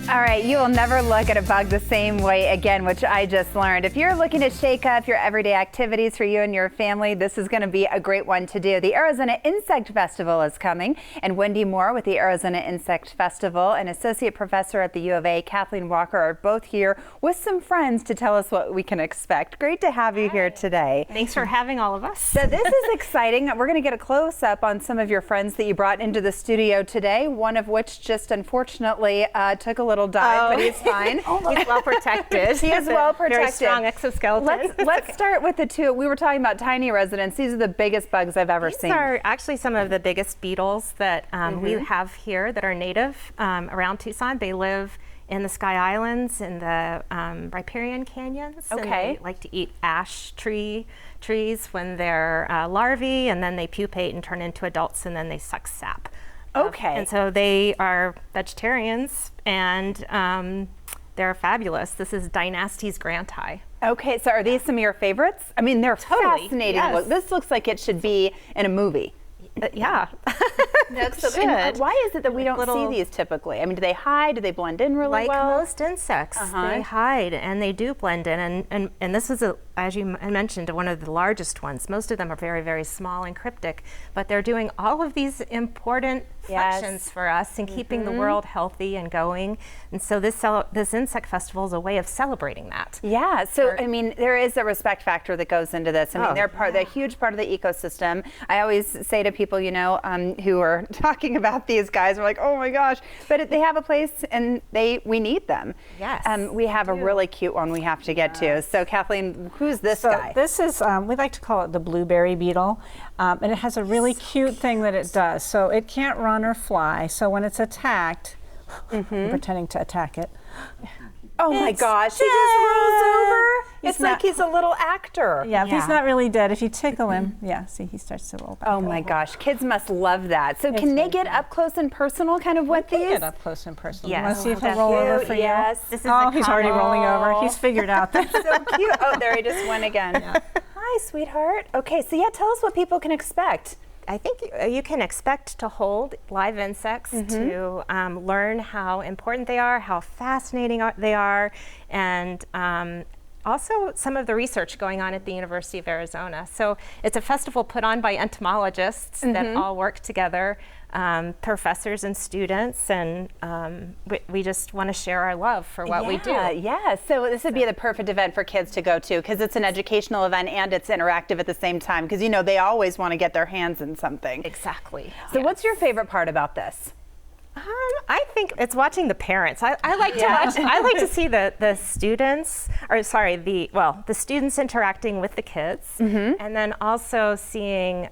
All right, you will never look at a bug the same way again, which I just learned. If you're looking to shake up your everyday activities for you and your family, this is going to be a great one to do. The Arizona Insect Festival is coming, and Wendy Moore with the Arizona Insect Festival and Associate Professor at the U of A, Kathleen Walker, are both here with some friends to tell us what we can expect. Great to have you here today. Thanks for having all of us. So this is exciting. We're going to get a close-up on some of your friends that you brought into the studio today, one of which just unfortunately took a little dive, but he's fine. He's well protected. He is well protected. Very strong exoskeleton. Let's start with the two. We were talking about tiny residents. These are the biggest bugs I've ever seen. These are actually some of the biggest beetles that we have here that are native around Tucson. They live in the Sky Islands, in the riparian canyons. Okay. And they like to eat ash trees when they're larvae, and then they pupate and turn into adults, and then they suck sap. Okay. And so they are vegetarians, and they're fabulous. This is Dynastes granti. Okay, so are these some of your favorites? I mean, they're fascinating. Yes. Look, this looks like it should be in a movie. Yeah. And why is it that we don't see these typically? I mean, do they hide? Do they blend in really well? Like most insects, they hide and they do blend in. And this is, as you mentioned, one of the largest ones. Most of them are very, very small and cryptic, but they're doing all of these important functions for us and keeping the world healthy and going. And so this insect festival is a way of celebrating that. Yeah, so I mean, there is a respect factor that goes into this. I mean, they're a huge part of the ecosystem. I always say to people, you know, who are talking about these guys, we're like, oh my gosh, but they have a place and we need them. Yes. We have a really cute one we have to get to. So Kathleen, who's this guy? This is, we like to call it the Blueberry Beetle, and it has a really cute thing that it does. So it can't run or fly, so when it's attacked, I'm pretending to attack it. Oh my gosh, he just rolls over. It's like he's a little actor. Yeah, he's not really dead. If you tickle him, see, he starts to roll back. Oh my gosh, kids must love that. So can they get up close and personal kind of with these? Get up close and personal. Yes. You want to see if he'll roll over for you? Yes. This is He's already rolling over. He's figured out that. So cute. Oh, there he just went again. Hi, sweetheart. Okay, so tell us what people can expect. I think you can expect to hold live insects to learn how important they are, how fascinating they are, and also some of the research going on at the University of Arizona. So it's a festival put on by entomologists that all work together, professors and students, and we just want to share our love for what we do. Yeah, so this would be the perfect event for kids to go to because it's an educational event and it's interactive at the same time because, you know, they always want to get their hands in something. Exactly. So what's your favorite part about this? I think it's watching the parents. I like to watch. I like to see the students, the students interacting with the kids, and then also seeing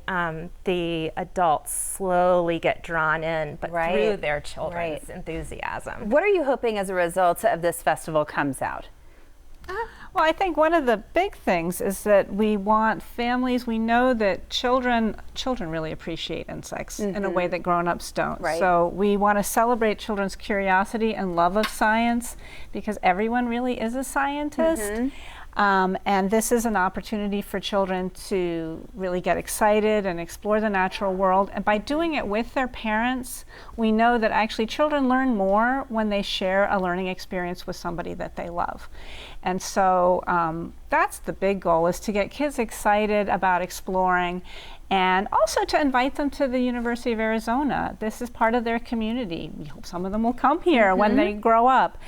the adults slowly get drawn in, but through their children's enthusiasm. What are you hoping as a result of this festival comes out? Well, I think one of the big things is that we want families, we know that children really appreciate insects in a way that grown-ups don't. So we want to celebrate children's curiosity and love of science because everyone really is a scientist. And this is an opportunity for children to really get excited and explore the natural world. And by doing it with their parents, we know that actually children learn more when they share a learning experience with somebody that they love. And so that's the big goal, is to get kids excited about exploring and also to invite them to the University of Arizona. This is part of their community. We hope some of them will come here when they grow up.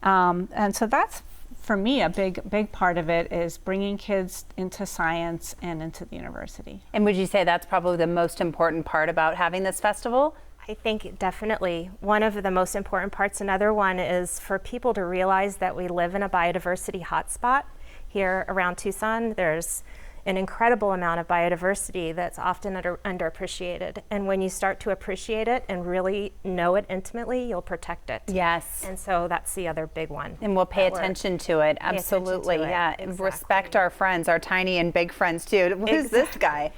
And so that's, for me, a big part of it is bringing kids into science and into the university. And would you say that's probably the most important part about having this festival? I think definitely one of the most important parts. Another one is for people to realize that we live in a biodiversity hotspot here around Tucson. There's an incredible amount of biodiversity that's often underappreciated. And when you start to appreciate it and really know it intimately, you'll protect it. Yes. And so that's the other big one. And we'll pay attention to it. Absolutely. Exactly. Respect our friends, our tiny and big friends too. Who's this guy?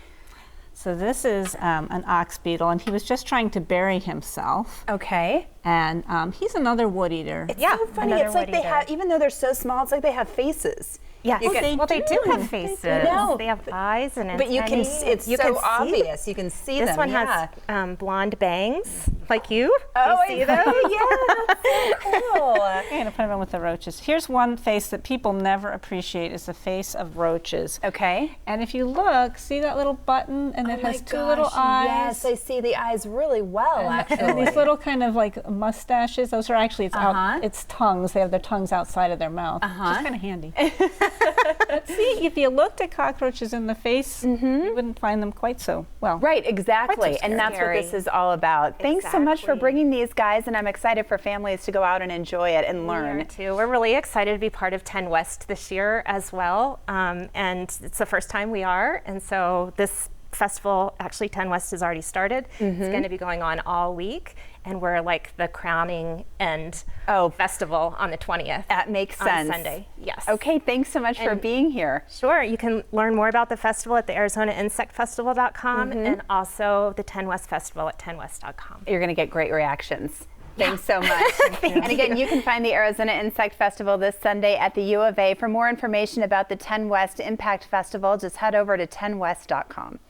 So this is an ox beetle, and he was just trying to bury himself. Okay. And he's another wood eater. It's so funny. It's like they have, even though they're so small, it's like they have faces. Yes. They do have faces. They have eyes and antennae. But you can, it's so obvious. You can see them. This one has blonde bangs, like you. Oh, do you see them? Yeah. Cool. I'm going to put them in with the roaches. Here's one face that people never appreciate is the face of roaches. Okay. And if you look, see that little button, and it has two little eyes. Yes, I see the eyes really well, actually. And these little kind of like mustaches, those are actually, it's tongues. They have their tongues outside of their mouth, which is kind of handy. But see, if you looked at cockroaches in the face, you wouldn't find them quite so well. Right, exactly. And that's what this is all about. Thanks so much for bringing these guys, and I'm excited for families to go out and enjoy it and learn. We are too. We're really excited to be part of TENWEST this year as well, and it's the first time we are, and so this festival, actually TENWEST has already started. It's going to be going on all week, and we're like the crowning end festival on the 20th. That makes sense. On Sunday, yes. Okay, thanks so much for being here. Sure, you can learn more about the festival at the ArizonaInsectFestival.com and also the TENWEST Festival at TENWEST.com. You're going to get great reactions. Thanks so much. And again, you can find the Arizona Insect Festival this Sunday at the U of A. For more information about the TENWEST Impact Festival, just head over to TENWEST.com.